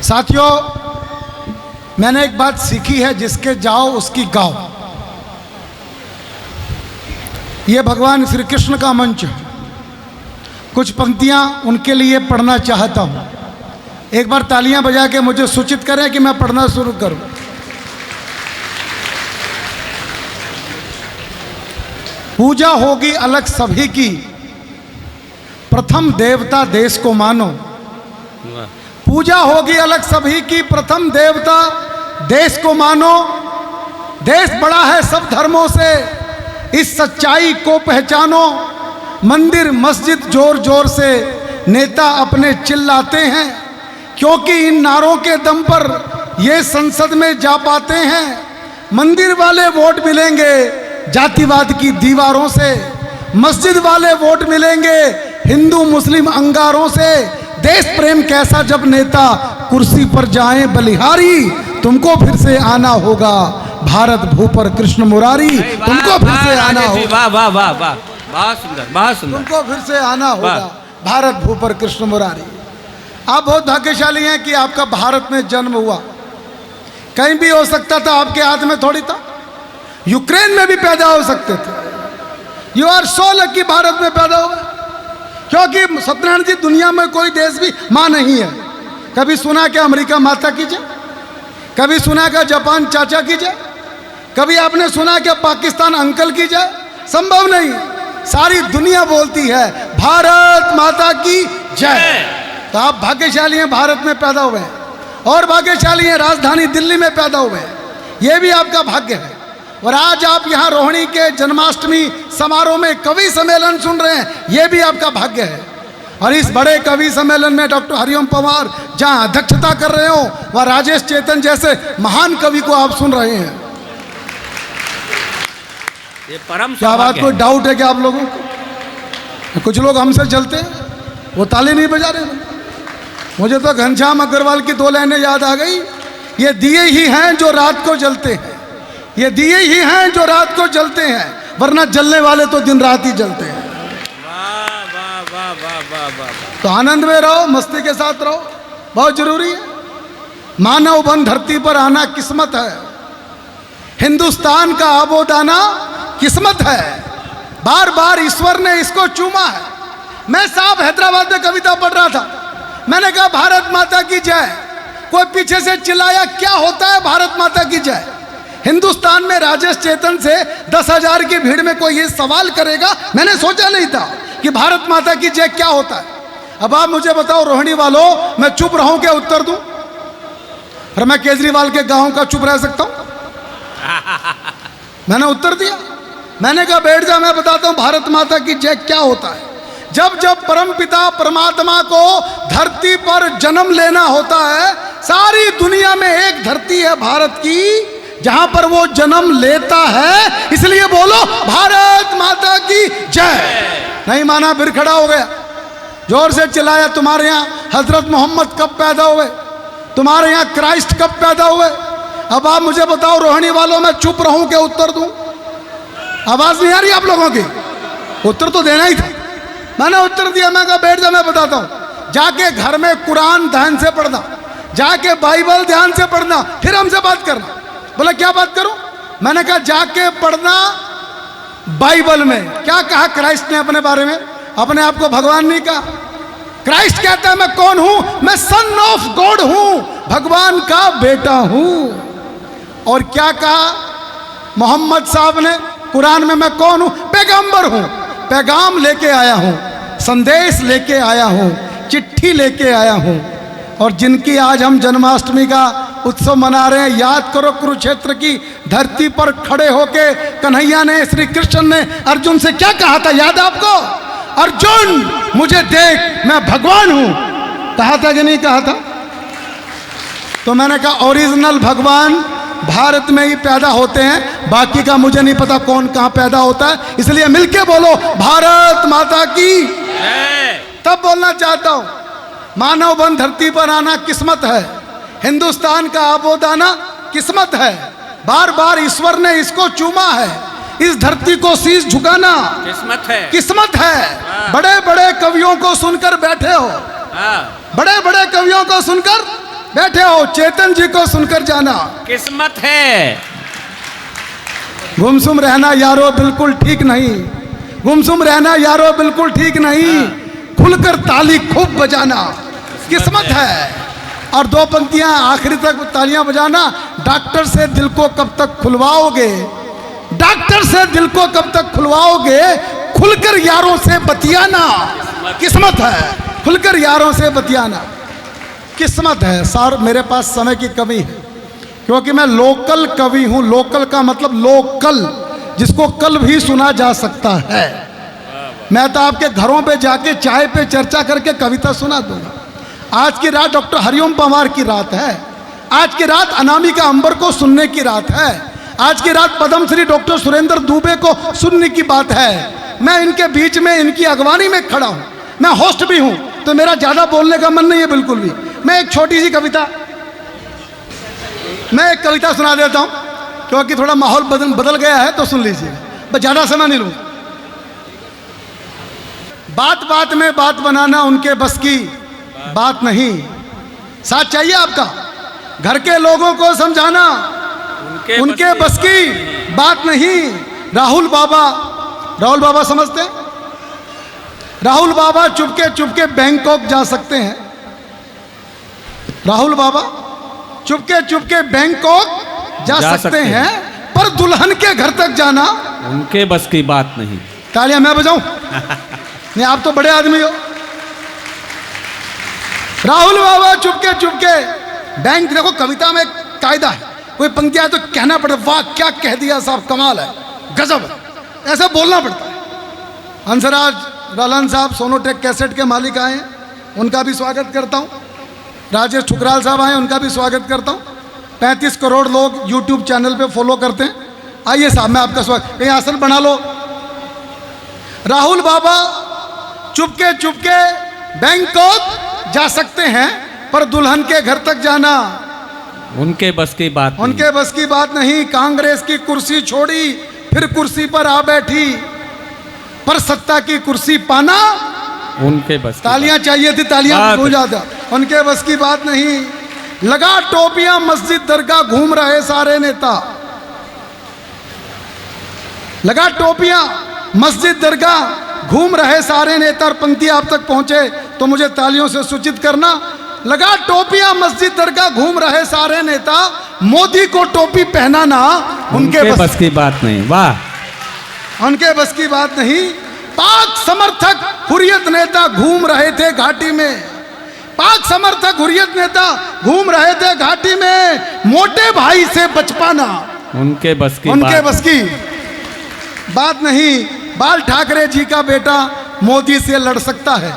साथियों, मैंने एक बात सीखी है, जिसके जाओ उसकी गाओ। ये भगवान श्री कृष्ण का मंच है। कुछ पंक्तियां उनके लिए पढ़ना चाहता हूं। एक बार तालियां बजा के मुझे सूचित करें कि मैं पढ़ना शुरू करूं। पूजा होगी अलग सभी की, प्रथम देवता देश को मानो। पूजा होगी अलग सभी की, प्रथम देवता देश को मानो। देश बड़ा है सब धर्मों से, इस सच्चाई को पहचानो। मंदिर मस्जिद जोर जोर से नेता अपने चिल्लाते हैं, क्योंकि इन नारों के दम पर ये संसद में जा पाते हैं। मंदिर वाले वोट मिलेंगे जातिवाद की दीवारों से, मस्जिद वाले वोट मिलेंगे हिंदू मुस्लिम अंगारों से। देश प्रेम कैसा जब नेता कुर्सी पर जाएं बलिहारी, तुमको फिर से आना होगा भारत भू पर कृष्ण मुरारी। तुमको फिर से आना होगा, वाह वाह वाह वाह, बहुत सुंदर बहुत सुंदर। तुमको फिर से आना होगा भारत भू पर कृष्ण मुरारी। आप बहुत भाग्यशाली हैं कि आपका भारत में जन्म हुआ। कहीं भी हो सकता था, आपके हाथ में थोड़ी था। यूक्रेन में भी पैदा हो सकते थे। You are so lucky Bharat में पैदा हुआ, क्योंकि सत्यनारायण जी, दुनिया में कोई देश भी माँ नहीं है। कभी सुना क्या अमेरिका माता की जय? कभी सुना क्या जापान चाचा की जय? कभी आपने सुना क्या पाकिस्तान अंकल की जय? संभव नहीं। सारी दुनिया बोलती है भारत माता की जय। तो आप भाग्यशाली हैं, भारत में पैदा हुए हैं, और भाग्यशाली हैं राजधानी दिल्ली में पैदा हुए हैं। यह भी आपका भाग्य है। और आज आप यहाँ रोहिणी के जन्माष्टमी समारोह में कवि सम्मेलन सुन रहे हैं, यह भी आपका भाग्य है। और इस बड़े कवि सम्मेलन में डॉक्टर हरिओम पवार जहाँ अध्यक्षता कर रहे हो, वह राजेश चेतन जैसे महान कवि को आप सुन रहे हैं। ये परम क्या बात, कोई डाउट है क्या आप लोगों को? कुछ लोग हमसे जलते हैं, वो ताली नहीं बजा रहे। मुझे तो घनश्याम अग्रवाल की 2 लाइनें याद आ गई। ये दिए ही हैं जो रात को जलते हैं, ये दिए ही हैं जो रात को जलते हैं, वरना जलने वाले तो दिन रात ही जलते हैं। वाह वाह वाह वाह वाह वाह। तो आनंद में रहो, मस्ती के साथ रहो, बहुत जरूरी है। मानव बन धरती पर आना किस्मत है, हिंदुस्तान का आबोदाना किस्मत है। बार बार ईश्वर ने इसको चूमा है। मैं साहब हैदराबाद में कविता पढ़ रहा था, मैंने कहा भारत माता की जय। कोई पीछे से चिल्लाया, क्या होता है भारत माता की जय? हिंदुस्तान में राजेश चेतन से 10,000 की भीड़ में कोई ये सवाल करेगा, मैंने सोचा नहीं था कि भारत माता की जय क्या होता है। अब आप मुझे बताओ रोहिणी वालों, मैं चुप रहूं क्या उत्तर दूं? और मैं केजरीवाल के गांव का चुप रह सकता हूं? मैंने उत्तर दिया, मैंने कहा बैठ जा, मैं बताता हूं भारत माता की जय क्या होता है। जब जब परमपिता परमात्मा को धरती पर जन्म लेना होता है, सारी दुनिया में एक धरती है भारत की जहां पर वो जन्म लेता है। इसलिए बोलो भारत माता की जय। नहीं माना फिर खड़ा हो गया, जोर से चिल्लाया, तुम्हारे यहाँ हजरत मोहम्मद कब पैदा हुए? तुम्हारे यहाँ क्राइस्ट कब पैदा हुए? अब आप मुझे बताओ रोहिणी वालों, मैं चुप रहूं क्या उत्तर दूं? आवाज नहीं आ रही आप लोगों की? उत्तर तो देना ही था। मैंने उत्तर दिया, मैं कहा बैठ जा, मैं बताता हूं। जाके घर में कुरान ध्यान से पढ़ना, जाके बाइबल ध्यान से पढ़ना, फिर हमसे बात करना। बोला क्या बात करूं? मैंने कहा जाके पढ़ना बाइबल में क्या कहा क्राइस्ट ने अपने बारे में। अपने आप को भगवान नहीं कहा। क्राइस्ट कहता है मैं कौन हूं? मैं सन ऑफ गॉड हूं, भगवान का बेटा हूं। और क्या कहा मोहम्मद साहब ने कुरान में? मैं कौन हूं? पैगंबर हूं, पैगाम लेके आया हूं, संदेश लेके आया हूं, चिट्ठी लेके आया हूं। और जिनकी आज हम जन्माष्टमी का उत्सव मना रहे हैं, याद करो कुरुक्षेत्र की धरती पर खड़े होके कन्हैया ने, श्री कृष्ण ने अर्जुन से क्या कहा था, याद है आपको? अर्जुन मुझे देख, मैं भगवान हूं, कहा था कि नहीं कहा था? तो मैंने कहा ओरिजिनल भगवान भारत में ही पैदा होते हैं, बाकी का मुझे नहीं पता कौन कहां पैदा होता है। इसलिए मिलके बोलो भारत माता की। तब बोलना चाहता हूं, मानव बन धरती पर आना किस्मत है, हिंदुस्तान का आबोदाना किस्मत है। बार बार ईश्वर ने इसको चूमा है, इस धरती को शीश झुकाना किस्मत है, किस्मत है। बड़े बड़े कवियों को सुनकर बैठे हो, बड़े बड़े कवियों को सुनकर बैठे हो चेतन जी को सुनकर जाना। किस्मत है। गुमसुम रहना यारो बिल्कुल ठीक नहीं, गुमसुम रहना यारो बिल्कुल ठीक नहीं, खुलकर ताली खूब बजाना किस्मत है। और दो पंक्तियां आखिरी तक तालियां बजाना। डॉक्टर से दिल को कब तक खुलवाओगे, डॉक्टर से दिल को कब तक खुलवाओगे, खुलकर यारों से बतियाना किस्मत है, खुलकर यारों से बतियाना किस्मत है। सर मेरे पास समय की कमी है क्योंकि मैं लोकल कवि हूं। लोकल का मतलब लोकल, जिसको कल भी सुना जा सकता है। मैं तो आपके घरों पे जाके चाय पे चर्चा करके कविता सुना दूंगा। आज की रात डॉक्टर हरिओम पंवार की रात है, आज की रात अनामिका अंबर को सुनने की रात है, आज की रात पद्मश्री डॉक्टर सुरेंद्र दुबे को सुनने की बात है। मैं इनके बीच में इनकी अगवानी में खड़ा हूं, मैं होस्ट भी हूं, तो मेरा ज्यादा बोलने का मन नहीं है बिल्कुल भी। मैं एक छोटी सी कविता, मैं एक कविता सुना देता हूं क्योंकि थोड़ा माहौल बदल गया है, तो सुन लीजिएगा, बस ज्यादा समय नहीं लूंगा। बात बात में बात बनाना उनके बस की बात नहीं, साथ चाहिए आपका घर के लोगों को समझाना उनके बस की बात नहीं। राहुल बाबा समझते हैं? राहुल बाबा चुपके चुपके बैंकॉक जा सकते हैं, राहुल बाबा चुपके चुपके बैंकॉक जा सकते हैं, पर दुल्हन के घर तक जाना उनके बस की बात नहीं। तालियां मैं बजाऊं? नहीं, आप तो बड़े आदमी हो। राहुल बाबा चुपके चुपके बैंक, देखो कविता में एक कायदा है, कोई पंक्ति आए तो कहना पड़ता, वाह क्या कह दिया साहब, कमाल है, गजब, ऐसा बोलना पड़ता है। हंसराज लालन साहब सोनोटेक कैसेट के मालिक आए हैं, उनका भी स्वागत करता हूं। राजेश ठुकराल साहब आए, उनका भी स्वागत करता हूं। 35 करोड़ लोग यूट्यूब चैनल पे फॉलो करते हैं। आइए साहब, मैं आपका स्वागत, कहीं आसन बना लो। राहुल बाबा चुपके चुपके बैंकॉक जा सकते हैं, पर दुल्हन के घर तक जाना उनके बस की बात नहीं। उनके बस की बात नहीं। कांग्रेस की कुर्सी छोड़ी फिर कुर्सी पर आ बैठी, पर सत्ता की कुर्सी पाना उनके बस की तालियां चाहिए थी, तालियां हो जाता। उनके बस की बात नहीं। लगा टोपियां मस्जिद दरगाह घूम रहे सारे नेता, लगा टोपियां मस्जिद दरगाह घूम रहे सारे नेता। और पंक्ति आप तक पहुंचे तो मुझे तालियों से सूचित करना। लगा टोपियां मस्जिद दरगाह घूम रहे सारे नेता, मोदी को टोपी पहनाना उनके बस की बात नहीं। वाह, उनके बस की बात नहीं। पाक समर्थक हुर्रियत नेता घूम रहे थे घाटी में, पाक समर्थक हुर्रियत नेता घूम रहे थे घाटी में, मोटे भाई से बच पाना उनके बस की बात नहीं। बाल ठाकरे जी का बेटा मोदी से लड़ सकता है,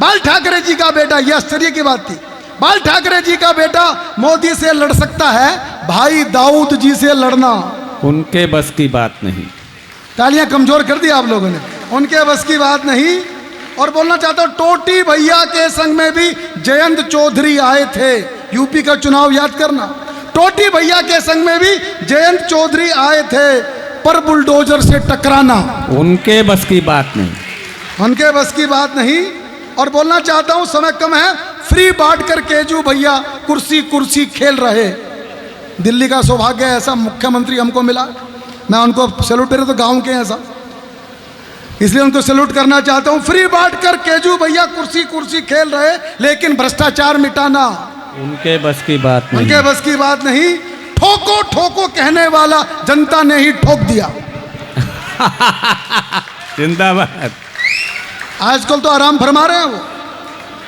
बाल ठाकरे जी का बेटा, यह आश्चर्य की बात थी, बाल ठाकरे जी का बेटा मोदी से लड़ सकता है, भाई दाऊद जी से लड़ना उनके बस की बात नहीं। तालियां कमजोर कर दी आप लोगों ने, उनके बस की बात नहीं। और बोलना चाहता हूं, टोटी भैया के संग में भी जयंत चौधरी आए थे, यूपी का चुनाव याद करना। टोटी भैया के संग में भी जयंत चौधरी आए थे, पर बुलडोजर से टकराना उनके बस की बात नहीं, उनके बस की बात नहीं। और बोलना चाहता हूं, समय कम है, फ्री बांट कर केजू भैया कुर्सी कुर्सी खेल रहे। दिल्ली का सौभाग्य ऐसा मुख्यमंत्री हमको मिला, मैं उनको सैल्यूट कर, तो गांव के हैं ऐसा, इसलिए उनको सैल्यूट करना चाहता हूं। फ्री बांट कर केजू भैया कुर्सी कुर्सी खेल रहे, लेकिन भ्रष्टाचार मिटाना उनके बस की बात नहीं, उनके बस की बात नहीं। ठोको ठोको कहने वाला जनता ने ही ठोक दिया। जिंदाबाद। आजकल तो आराम फरमा रहे हैं वो,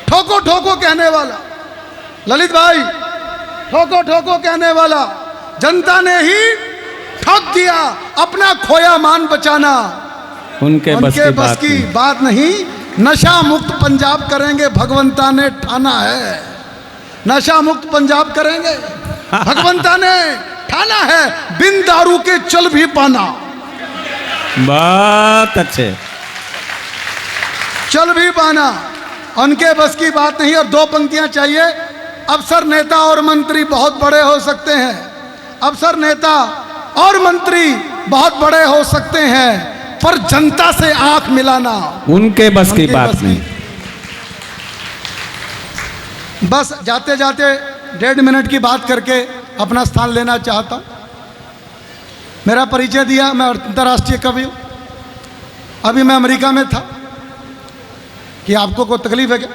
ठोको ठोको कहने वाला, ललित भाई, ठोको ठोको कहने वाला जनता ने ही ठोक दिया। अपना खोया मान बचाना उनके बस की बात नहीं। नशा मुक्त पंजाब करेंगे भगवंता ने ठाना है, नशा मुक्त पंजाब करेंगे भगवंता ने ठाना है, बिन दारू के चल भी पाना। बहुत अच्छे, चल भी पाना उनके बस की बात नहीं। और दो पंक्तियां चाहिए। अफसर नेता और मंत्री बहुत बड़े हो सकते हैं, अफसर नेता और मंत्री बहुत बड़े हो सकते हैं, पर जनता से आंख मिलाना उनके बस की बात नहीं। बस जाते जाते 1.5 मिनट की बात करके अपना स्थान लेना चाहता हूँ। मेरा परिचय दिया, मैं अंतर्राष्ट्रीय कवि हूँ। अभी मैं अमेरिका में था। कि आपको कोई तकलीफ है क्या?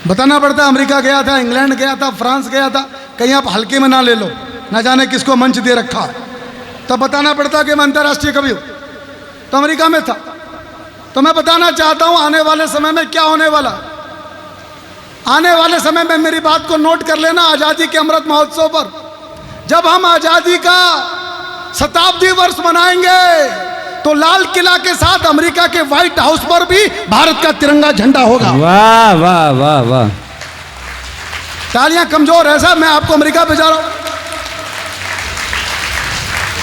बताना पड़ता है। अमेरिका गया था, इंग्लैंड गया था, फ्रांस गया था। कहीं आप हल्के में ना ले लो, ना जाने किसको मंच दे रखा है, तब बताना पड़ता कि मैं अंतर्राष्ट्रीय कवि हूँ। तो अमेरिका में था। तो मैं बताना चाहता हूँ आने वाले समय में क्या होने वाला। आने वाले समय में मेरी बात को नोट कर लेना। आज़ादी के अमृत महोत्सव पर जब हम आज़ादी का शताब्दी वर्ष मनाएंगे तो लाल किला के साथ अमेरिका के व्हाइट हाउस पर भी भारत का तिरंगा झंडा होगा। वाह वाह वाह वाह। तालियां कमजोर है साहब, मैं आपको अमेरिका भेजा रहा हूं।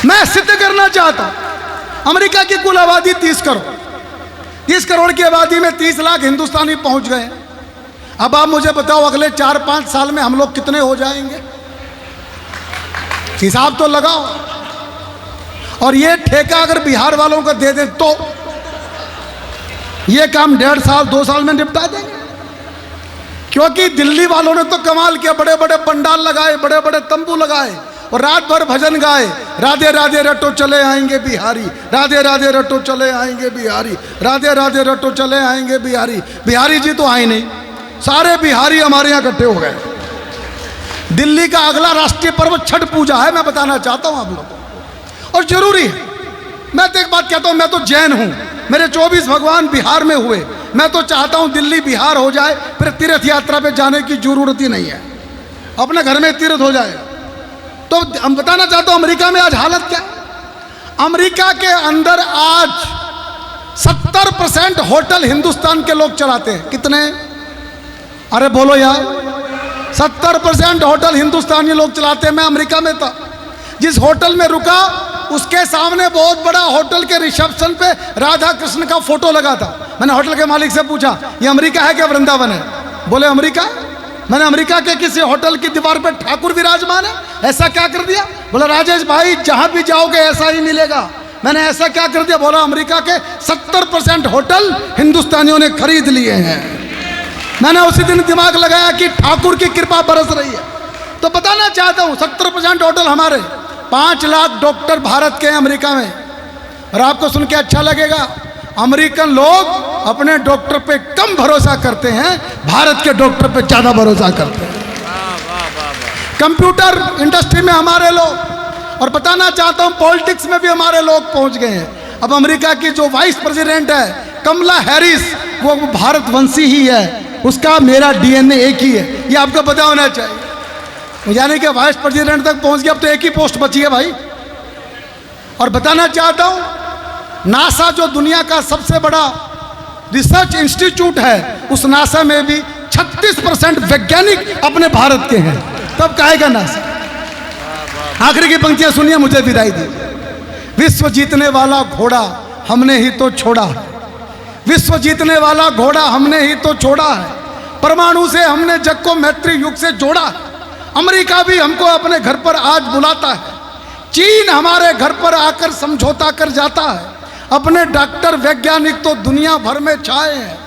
मैं सिद्ध करना चाहता हूं। अमेरिका की कुल आबादी 30 करोड़। 30 करोड़ की आबादी में 30 लाख हिंदुस्तानी पहुंच गए। अब आप मुझे बताओ अगले 4-5 साल में हम लोग कितने हो जाएंगे? हिसाब तो लगाओ। और ये ठेका अगर बिहार वालों को दे दे तो ये काम 1.5 साल 2 साल में निपटा देंगे। क्योंकि दिल्ली वालों ने तो कमाल किया, बड़े बड़े पंडाल लगाए, बड़े बड़े तंबू लगाए और रात भर भजन गाए, राधे राधे रटो चले आएंगे बिहारी, राधे राधे रटो चले आएंगे बिहारी, राधे राधे रटो चले आएंगे बिहारी। बिहारी जी तो आए नहीं, सारे बिहारी हमारे यहाँ इकट्ठे हो गए। दिल्ली का अगला राष्ट्रीय पर्व छठ पूजा है, मैं बताना चाहता हूँ आप लोगों को, और जरूरी है। मैं तो एक बात कहता हूँ, मैं तो जैन हूँ, मेरे 24 भगवान बिहार में हुए। मैं तो चाहता हूँ दिल्ली बिहार हो जाए, फिर तीर्थ यात्रा पे जाने की जरूरत ही नहीं है, अपने घर में तीर्थ हो जाए। तो हम बताना चाहता हूँ अमेरिका में आज हालत क्या है। अमेरिका के अंदर आज 70% होटल हिंदुस्तान के लोग चलाते हैं। कितने? अरे बोलो यार, 70% होटल हिंदुस्तानी लोग चलाते हैं। मैं अमेरिका में था, जिस होटल में रुका उसके सामने बहुत बड़ा होटल के रिसेप्शन पे राधा कृष्ण का फोटो लगा था। मैंने होटल के मालिक से पूछा, ये अमेरिका है क्या वृंदावन है? बोले अमेरिका है। मैंने अमेरिका के किसी होटल की दीवार पे ठाकुर विराजमान है, ऐसा क्या कर दिया? बोला राजेश भाई जहां भी जाओगे ऐसा ही मिलेगा। मैंने ऐसा क्या कर दिया? बोला अमेरिका के 70% होटल हिंदुस्तानियों ने खरीद लिए हैं। मैंने उसी दिन दिमाग लगाया कि ठाकुर की कृपा बरस रही है। तो बताना चाहता हूं 70% होटल हमारे, 5 लाख डॉक्टर भारत के हैं अमेरिका में। और आपको सुन के अच्छा लगेगा, अमेरिकन लोग अपने डॉक्टर पे कम भरोसा करते हैं, भारत के डॉक्टर पे ज्यादा भरोसा करते हैं। कंप्यूटर इंडस्ट्री में हमारे लोग, और बताना चाहता हूं पॉलिटिक्स में भी हमारे लोग पहुंच गए हैं। अब अमेरिका की जो वाइस प्रेसिडेंट है कमला हैरिस, वो भारतवंशी ही है, उसका मेरा डीएनए एक ही है, ये आपको पता होना चाहिए। यानी कि वाइस प्रेसिडेंट तक पहुंच गया, अब तो एक ही पोस्ट बची है भाई। और बताना चाहता हूं नासा जो दुनिया का सबसे बड़ा रिसर्च इंस्टीट्यूट है, उस नासा में भी 36% वैज्ञानिक अपने भारत के हैं। तब कहेगा नासा। आखिर की पंक्तियां सुनिए, मुझे विदाई दी। विश्व जीतने वाला घोड़ा हमने ही तो छोड़ा है, विश्व जीतने वाला घोड़ा हमने ही तो छोड़ा है, परमाणु से हमने जग को मैत्री युग से जोड़ा है। अमेरिका भी हमको अपने घर पर आज बुलाता है, चीन हमारे घर पर आकर समझौता कर जाता है। अपने डॉक्टर वैज्ञानिक तो दुनिया भर में छाए हैं,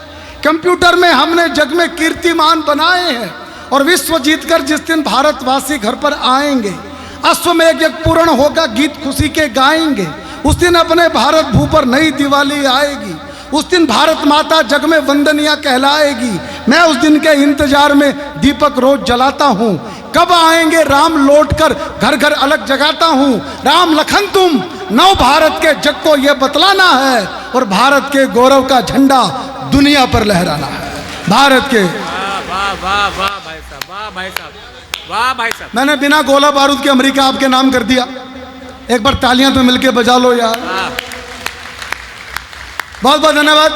कंप्यूटर में हमने जग में कीर्तिमान बनाए हैं। और विश्व जीतकर जिस दिन भारतवासी घर पर आएंगे, अश्वमेध यज्ञ पूर्ण होगा, गीत खुशी के गाएंगे। उस दिन अपने भारत भू पर नई दिवाली आएगी, उस दिन भारत माता जग में वंदनीय कहलाएगी। मैं उस दिन के इंतजार में दीपक रोज जलाता हूँ, कब आएंगे राम लौटकर घर घर अलग जगाता हूँ। राम लखन तुम नव भारत के जग को ये बतलाना है, और भारत के गौरव का झंडा दुनिया पर लहराना है। भारत के वाह वाह वाह भाई साहब, वाह भाई साहब, वाह भाई साहब। मैंने बिना गोला बारूद के अमेरिका आपके नाम कर दिया। एक बार तालियां तो मिलके बजा लो यार। बहुत बहुत धन्यवाद।